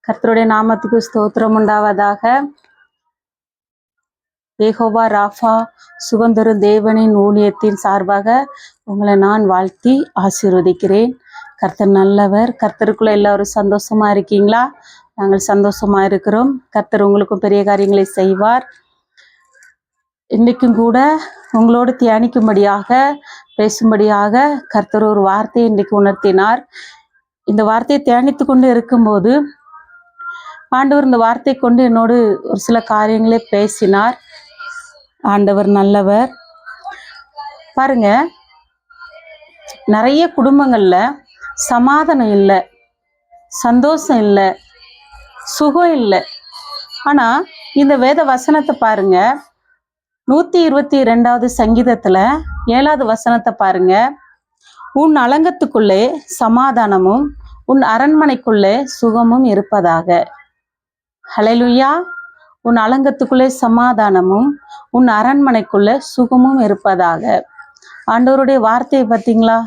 கர்த்தருடைய நாமத்துக்கு ஸ்தோத்திரம் உண்டாவதாக. யெகோவா ராஃபா சுகந்தரு தேவனின் ஊழியத்தின் சார்பாக உங்களை நான் வாழ்த்தி ஆசீர்வதிக்கிறேன். கர்த்தர் நல்லவர். கர்த்தருக்குள்ள எல்லாரும் சந்தோஷமா இருக்கீங்களா? நாங்கள் சந்தோஷமா இருக்கிறோம். கர்த்தர் உங்களுக்கும் பெரிய காரியங்களை செய்வார். இன்றைக்கும் கூட உங்களோடு தியானிக்கும்படியாக பேசும்படியாக கர்த்தர் ஒரு வார்த்தையை இன்றைக்கு உணர்த்தினார். இந்த வார்த்தையை தியானித்து கொண்டு இருக்கும்போது ஆண்டவர் இந்த வார்த்தை கொண்டு என்னோடு ஒரு சில காரியங்களே பேசினார். ஆண்டவர் நல்லவர். பாருங்க, நிறைய குடும்பங்கள்ல சமாதானம் இல்லை, சந்தோஷம் இல்லை, சுகம் இல்லை. ஆனா இந்த வேத வசனத்தை பாருங்க, 122வது சங்கீதத்துல 7வது வசனத்தை பாருங்க. உன் அலங்கத்துக்குள்ளே சமாதானமும் உன் அரண்மனைக்குள்ளே சுகமும் இருப்பதாக. ஹல்லேலூயா. உன் அலங்கத்துக்குள்ளே சமாதானமும் உன் அரண்மனைக்குள்ளே சுகமும் இருப்பதாக. ஆண்டவருடைய வார்த்தையை பார்த்தீங்களா?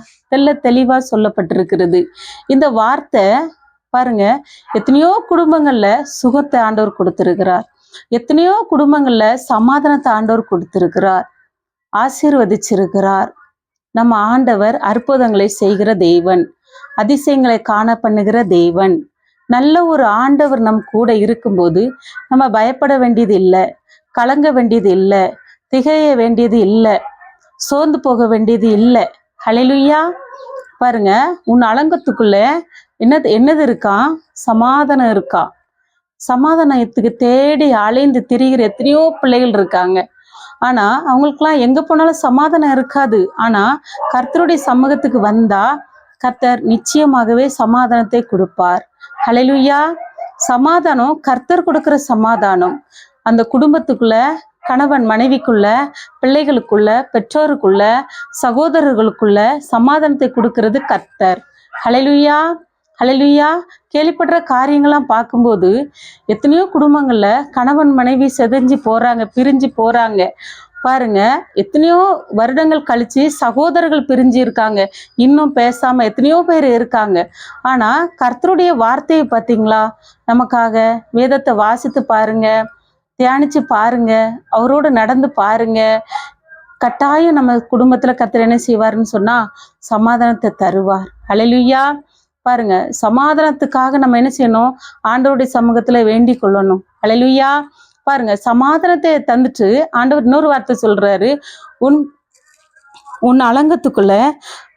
தெளிவா சொல்லப்பட்டிருக்கிறது. இந்த வார்த்தை பாருங்க, எத்தனையோ குடும்பங்கள்ல சுகத்தை ஆண்டவர் கொடுத்திருக்கிறார். எத்தனையோ குடும்பங்கள்ல சமாதானத்தை ஆண்டவர் கொடுத்திருக்கிறார், ஆசீர்வதிச்சிருக்கிறார். நம்ம ஆண்டவர் அற்புதங்களை செய்கிற தேவன், அதிசயங்களை காண பண்ணுகிற தேவன். நல்ல ஒரு ஆண்டவர் நம் கூட இருக்கும்போது நம்ம பயப்பட வேண்டியது இல்லை, கலங்க வேண்டியது இல்லை, திகைய வேண்டியது இல்லை, சோர்ந்து போக வேண்டியது இல்லை. ஹல்லேலூயா. பாருங்க, உன் அலங்கத்துக்குள்ள என்னது இருக்கா? சமாதானம் இருக்கா. சமாதானத்துக்கு தேடி அலைந்து திரிகிற எத்தனையோ பிள்ளைகள் இருக்காங்க. ஆனா அவங்களுக்கெல்லாம் எங்க போனாலும் சமாதானம் இருக்காது. ஆனா கர்த்தருடைய சமூகத்துக்கு வந்தா கர்த்தர் நிச்சயமாகவே சமாதானத்தை கொடுப்பார். ஹல்லேலூயா. சமாதானம் கர்த்தர் கொடுக்கிற சமாதானம் அந்த குடும்பத்துக்குள்ள, கணவன் மனைவிக்குள்ள, பிள்ளைகளுக்குள்ள, பெற்றோருக்குள்ள, சகோதரர்களுக்குள்ள சமாதானத்தை கொடுக்கிறது கர்த்தர். ஹல்லேலூயா. ஹல்லேலூயா. கேள்விப்படுற காரியங்கள்லாம் பார்க்கும்போது எத்தனையோ குடும்பங்கள்ல கணவன் மனைவி செதஞ்சு போறாங்க, பிரிஞ்சு போறாங்க. பாருங்க, எத்தனையோ வருடங்கள் கழிச்சு சகோதரர்கள் பிரிஞ்சு இருக்காங்க, இன்னும் பேசாம எத்தனையோ பேர் இருக்காங்க. ஆனா கர்த்தருடைய வார்த்தையை பார்த்தீங்களா? நமக்காக வேதத்தை வாசித்து பாருங்க, தியானிச்சு பாருங்க, அவரோடு நடந்து பாருங்க. கட்டாயம் நம்ம குடும்பத்துல கர்த்தர் என்ன செய்வாருன்னு சொன்னா சமாதானத்தை தருவார். ஹல்லேலூயா. பாருங்க, சமாதானத்துக்காக நம்ம என்ன செய்யணும்? ஆண்டவருடைய சமூகத்துல வேண்டிக் கொள்ளணும். ஹல்லேலூயா. பாருங்க, சமாதானத்தை தந்துட்டு ஆண்டவர் இன்னொரு வார்த்தை சொல்றாரு, உன் அலங்கத்துக்குள்ள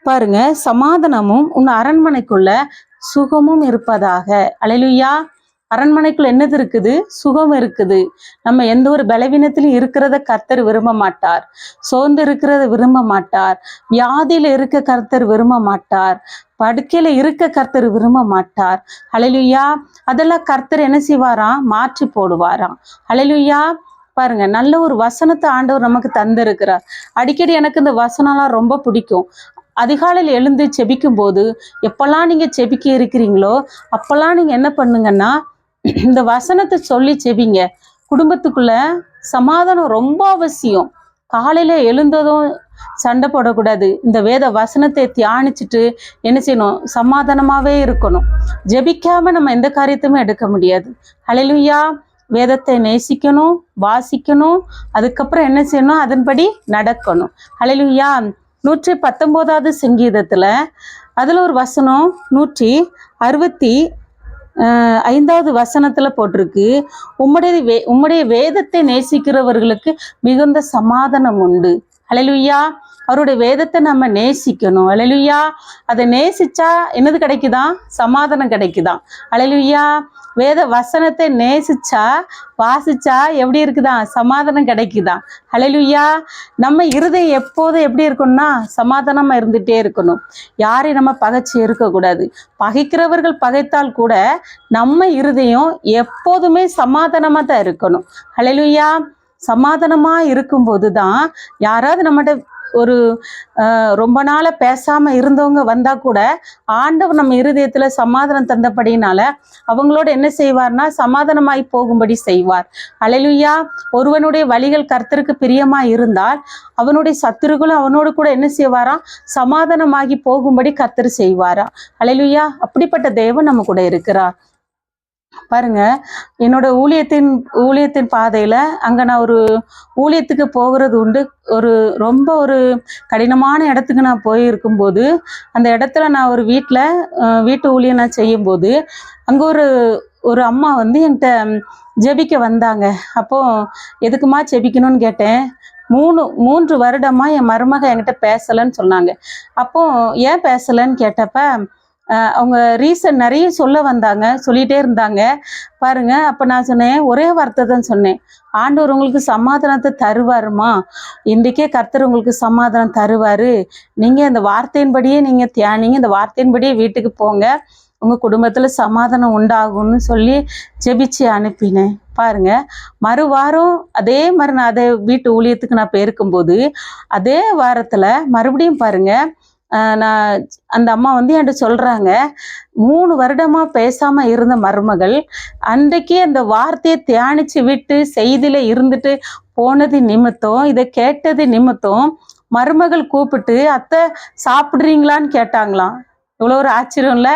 பாருங்க சமாதானமும் உன் அரண்மனைக்குள்ள சுகமும் இருப்பதாக. ஹல்லேலூயா. அரண்மனைக்குள்ள என்னது இருக்குது? சுகம் இருக்குது. நம்ம எந்த ஒரு பலவீனத்திலும் இருக்கிறத கர்த்தர் விரும்ப மாட்டார், சோர்ந்து இருக்கிறத விரும்ப மாட்டார், வியாதியில இருக்க கர்த்தர் விரும்ப மாட்டார், படுக்கையில இருக்க கர்த்தர் விரும்ப மாட்டார். ஹல்லேலூயா. அதெல்லாம் கர்த்தர் என்ன செய்வாராம்? மாற்றி போடுவாராம். ஹல்லேலூயா. பாருங்க, நல்ல ஒரு வசனத்தை ஆண்டவர் நமக்கு தந்திருக்கிறார். அடிக்கடி எனக்கு இந்த வசனம்லாம் ரொம்ப பிடிக்கும். அதிகாலையில் எழுந்து செபிக்கும் போது எப்பெல்லாம் நீங்க செபிக்க இருக்கிறீங்களோ அப்பெல்லாம் நீங்க என்ன பண்ணுங்கன்னா இந்த வசனத்தை சொல்லி செபிங்க. குடும்பத்துக்குள்ள சமாதானம் ரொம்ப அவசியம். காலையில எழுந்ததும் சண்டை போடக்கூடாது. இந்த வேத வசனத்தை தியானிச்சுட்டு என்ன செய்யணும்? சமாதானமாவே இருக்கணும். ஜெபிக்காம நம்ம எந்த காரியத்தையுமே எடுக்க முடியாது. ஹல்லேலூயா. வேதத்தை நேசிக்கணும், வாசிக்கணும், அதுக்கப்புறம் என்ன செய்யணும்? அதன்படி நடக்கணும். ஹல்லேலூயா. 119வது சங்கீதத்துல அதுல ஒரு வசனம் 165வது வசனத்துல போட்டிருக்கு, உம்முடைய வேதத்தை நேசிக்கிறவர்களுக்கு மிகுந்த சமாதானம் உண்டு. ஹல்லேலூயா. அவருடைய வேதத்தை நம்ம நேசிக்கணும். ஹல்லேலூயா. அதை நேசிச்சா என்னது கிடைக்குதான்? சமாதானம் கிடைக்குதான். ஹல்லேலூயா. வேத வசனத்தை நேசிச்சா, வாசிச்சா எப்படி இருக்குதான்? சமாதானம் கிடைக்குதான். ஹல்லேலூயா. நம்ம இருதயம் எப்போதும் எப்படி இருக்கணும்னா சமாதானமா இருந்துட்டே இருக்கணும். யாரையும் நம்ம பகைச்சு இருக்கக்கூடாது. பகைக்கிறவர்கள் பகைத்தால் கூட நம்ம இருதயம் எப்போதுமே சமாதானமா தான் இருக்கணும். ஹல்லேலூயா. சமாதானமா இருக்கும்போது தான் யாராவது நம்மகிட்ட ஒரு ரொம்ப நாள பேசாம இருந்தவங்க வந்தா கூட ஆண்டவர் நம்ம இருதயத்துல சமாதானம் தந்தபடினால அவங்களோட என்ன செய்வார்னா சமாதானமாய் போகும்படி செய்வார். ஹல்லேலூயா. ஒருவனுடைய வழிகள் கர்த்தருக்கு பிரியமா இருந்தால் அவனுடைய சத்துருகளும் அவனோடு கூட என்ன செய்வாராம்? சமாதானமாகி போகும்படி கர்த்தர் செய்வாரா. ஹல்லேலூயா. அப்படிப்பட்ட தேவன் நம்ம கூட இருக்கிறார். பாருங்க, என்னோட ஊழியத்தின் பாதையில அங்க நான் ஒரு ஊழியத்துக்கு போகிறது உண்டு. ரொம்ப ஒரு கடினமான இடத்துக்கு நான் போயிருக்கும்போது, அந்த இடத்துல நான் ஒரு வீட்டு ஊழியம் நான் செய்யும்போது, அங்க ஒரு ஒரு அம்மா வந்து என்கிட்ட ஜெபிக்க வந்தாங்க. அப்போ எதுக்குமா ஜெபிக்கணும்னு கேட்டேன். 3 வருடமா என் மருமக என்கிட்ட பேசலன்னு சொன்னாங்க. அப்போ ஏன் பேசலன்னு கேட்டப்ப அவங்க ரீசன் நிறைய சொல்லிட்டே இருந்தாங்க. பாருங்க, அப்ப நான் சொன்னேன், ஒரே வார்த்தை தான் சொன்னேன். ஆண்டவர் உங்களுக்கு சமாதானத்தை தருவாருமா, இன்றைக்கே கர்த்தர் உங்களுக்கு சமாதானம் தருவாரு. நீங்க இந்த வார்த்தையின்படியே நீங்க தியானிங்க, இந்த வார்த்தையின்படியே வீட்டுக்கு போங்க, உங்க குடும்பத்துல சமாதானம் உண்டாகும்னு சொல்லி ஜெபிச்சு அனுப்பினேன். பாருங்க, மறுவாரம் அதே மாதிரி நான் அதே வீட்டு ஊழியத்துக்கு நான் போயிருக்கும்போது, அதே வாரத்துல மறுபடியும் பாருங்க, நான் அந்த அம்மா வந்து என்கிட்ட சொல்றாங்க, 3 வருடமா பேசாம இருந்த மருமகள் அன்றைக்கே அந்த வார்த்தையை தியானிச்சு விட்டு செய்தியில இருந்துட்டு போனது நிமித்தம், இதை கேட்டது நிமித்தம் மருமகள் கூப்பிட்டு, அத்தை சாப்பிடுறீங்களான்னு கேட்டாங்களாம். இவ்வளோ ஒரு ஆச்சரியம் இல்லை?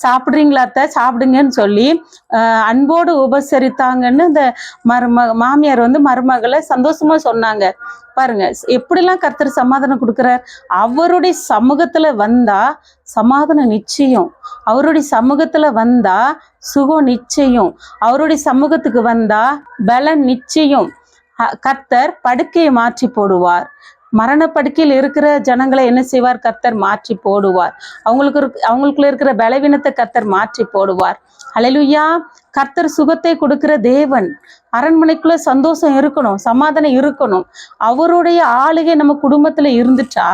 சாப்பிட்றீங்களா அத்தை, சாப்பிடுங்கன்னு சொல்லி அன்போடு உபசரித்தாங்கன்னு இந்த மாமியார் வந்து மருமகளை சந்தோஷமா சொன்னாங்க. பாருங்க, எப்படிலாம் கர்த்தர் சமாதானம் கொடுக்குறார். அவருடைய சமூகத்துல வந்தா சமாதானம் நிச்சயம், அவருடைய சமூகத்துல வந்தா சுகம் நிச்சயம், அவருடைய சமூகத்துக்கு வந்தா பலன் நிச்சயம். கர்த்தர் படுக்கையை மாற்றி போடுவார். மரணப்படுக்கையில் இருக்கிற ஜனங்களை என்ன செய்வார்? கர்த்தர் மாற்றி போடுவார். அவங்களுக்குள்ள இருக்கிற பலவீனத்தை கர்த்தர் மாற்றி போடுவார். ஹல்லேலூயா! கர்த்தர் சுகத்தை கொடுக்கிற தேவன். அரண்மனைக்குள்ள சந்தோஷம் இருக்கணும், சமாதானம் இருக்கணும். அவருடைய ஆளுகை நம்ம குடும்பத்துல இருந்துட்டா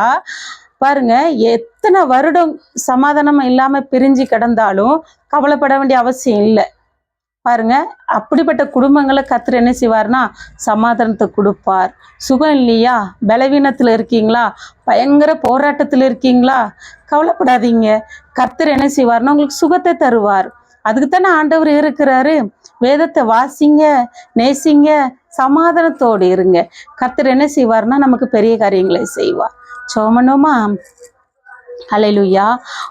பாருங்க, எத்தனை வருடம் சமாதானம் இல்லாம பிரிஞ்சு கிடந்தாலும் கவலைப்பட வேண்டிய அவசியம் இல்லை. பாருங்க, அப்படிப்பட்ட குடும்பங்களை கர்த்தர் என்ன செய்வார்னா சமாதானத்தை கொடுப்பார். சுகம் இல்லையா, பலவீனத்துல இருக்கீங்களா, பயங்கர போராட்டத்துல இருக்கீங்களா, கவலைப்படாதீங்க. கர்த்தர் என்ன செய்வார்னா உங்களுக்கு சுகத்தை தருவார். அதுக்குத்தானே ஆண்டவர் இருக்கிறாரு. வேதத்தை வாசிங்க, நேசிங்க, சமாதானத்தோடு இருங்க. கர்த்தர் என்ன செய்வார்னா நமக்கு பெரிய காரியங்களை செய்வார். சோமனோமா. ஹல்லேலூயா!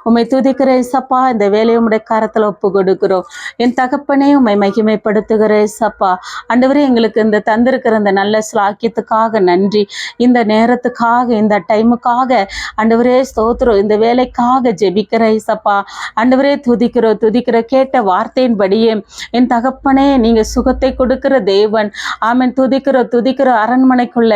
உம்மை துதிக்கிற இயேசப்பா, இந்த வேலையை உம்முடைய கரத்துல ஒப்பு கொடுக்கிறோம். என் தகப்பனே, உம்மை மகிமைப்படுத்துகிற இயேசப்பா. ஆண்டவரே, எங்களுக்கு இந்த தந்திருக்கிற இந்த நல்ல ஸ்லாக்கியத்துக்காக நன்றி. இந்த நேரத்துக்காக, இந்த டைமுக்காக ஆண்டவரே ஸ்தோத்திரம். இந்த வேலைக்காக ஜெபிக்கிற இயேசப்பா. ஆண்டவரே, துதிக்கிற கேட்ட வார்த்தையின்படியே என் தகப்பனே, நீங்க சுகத்தை கொடுக்கிற தேவன். ஆமென். துதிக்கிற அரண்மனைக்குள்ள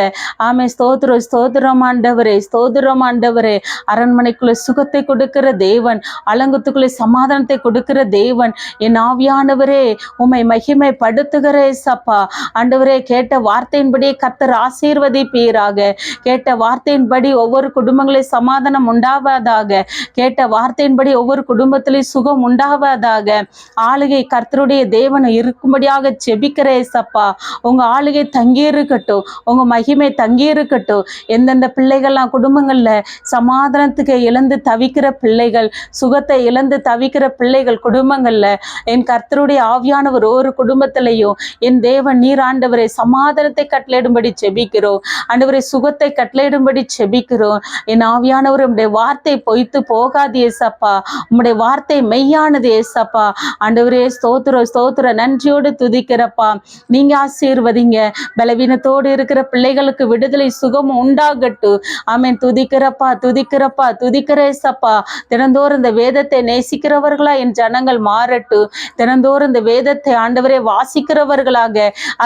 ஆமென். ஸ்தோத்திரம் ஆண்டவரே. அரண்மனைக்குள்ள சுகத்தை கொடுக்கிற தேவன், அலங்கத்துக்குள்ளே சமாதானத்தை கொடுக்கிற தேவன். என் ஆவியானவரே, உம்மை மகிமைப்படுத்துகிற இயேசப்பா. ஆண்டவரே, கேட்ட வார்த்தையின்படி கர்த்தர் ஆசீர்வதிப்பீராக. கேட்ட வார்த்தையின்படி ஒவ்வொரு குடும்பங்களில் சமாதானம் உண்டாவதாக. கேட்ட வார்த்தையின்படி ஒவ்வொரு குடும்பத்திலையும் சுகம் உண்டாவதாக. ஆளுகை கர்த்தருடைய தேவன் இருக்கும்படியாக ஜெபிக்கிற இயேசப்பா. உங்க ஆளுகை தங்கி இருக்கட்டும், உங்க மகிமை தங்கி இருக்கட்டும். எந்தெந்த பிள்ளைகள்லாம் குடும்பங்கள்ல சமாதானத்துக்கு இழந்து தவிக்கிற பிள்ளைகள், சுகத்தை இழந்து தவிக்கிற பிள்ளைகள் குடும்பங்கள்ல என் கர்த்தருடைய ஆவியானவர் ஒரு குடும்பத்திலையும் என் தேவன் நீர் ஆண்டவரை சமாதானத்தை கட்டளையிடும்படி செபிக்கிறோம். ஆண்டவரை சுகத்தை கட்டளையிடும்படி செபிக்கிறோம். என் ஆவியானவர் உம்முடைய வார்த்தை பொய்த்து போகாது ஏசப்பா. உம்முடைய வார்த்தை மெய்யானது ஏசப்பா. ஆண்டவரே ஸ்தோத்திர நன்றியோடு துதிக்கிறப்பா. நீங்க ஆசீர்வதிங்க. பலவீனத்தோடு இருக்கிற பிள்ளைகளுக்கு விடுதலை சுகம் உண்டாகட்டும். ஆமென். துதிக்கிற ஏசப்பா. தினந்தோறும் இந்த வேதத்தை நேசிக்கிறவர்களா என் ஜனங்கள் மாறட்டும். தினந்தோறும் இந்த வேதத்தை ஆண்டவரே வாசிக்கிறவர்களாக,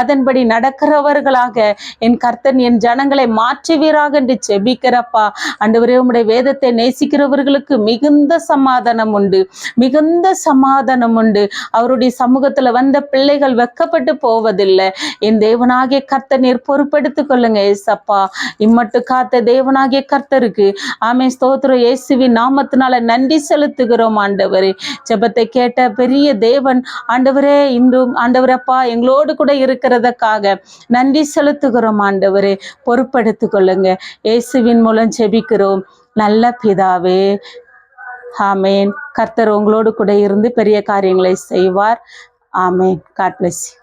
அதன்படி நடக்கிறவர்களாக என் கர்த்தன் என் ஜனங்களை மாற்றுவீராக என்று செபிக்கிறப்பா. ஆண்டவரே, உம்முடைய வேதத்தை நேசிக்கிறவர்களுக்கு மிகுந்த சமாதானம் உண்டு. அவருடைய சமூகத்துல வந்த பிள்ளைகள் வெக்கப்பட்டு போவதில்லை. என் தேவனாகிய கர்த்தர் நீர் பொறுப்பெடுத்துக் கொள்ளுங்க ஏசப்பா. இம்மட்டு காத்த தேவனாகிய கர்த்தருக்கு ஆமென். ஸ்தோத்திரம். இயேசுவின் நாமத்தினால நன்றி செலுத்துகிறோம் ஆண்டவரே. ஜெபத்தை கேட்ட பெரிய தேவன் ஆண்டவரே, இன்றும் ஆண்டவரப்பா எங்களோடு கூட இருக்கிறதுக்காக நன்றி செலுத்துகிறோம் ஆண்டவரே. பொறுப்பெடுத்துக் கொள்ளுங்க. இயேசுவின் மூலம் ஜெபிக்கிறோம் நல்ல பிதாவே, ஆமேன். கர்த்தர் உங்களோடு கூட இருந்து பெரிய காரியங்களை செய்வார். ஆமேன். God bless you.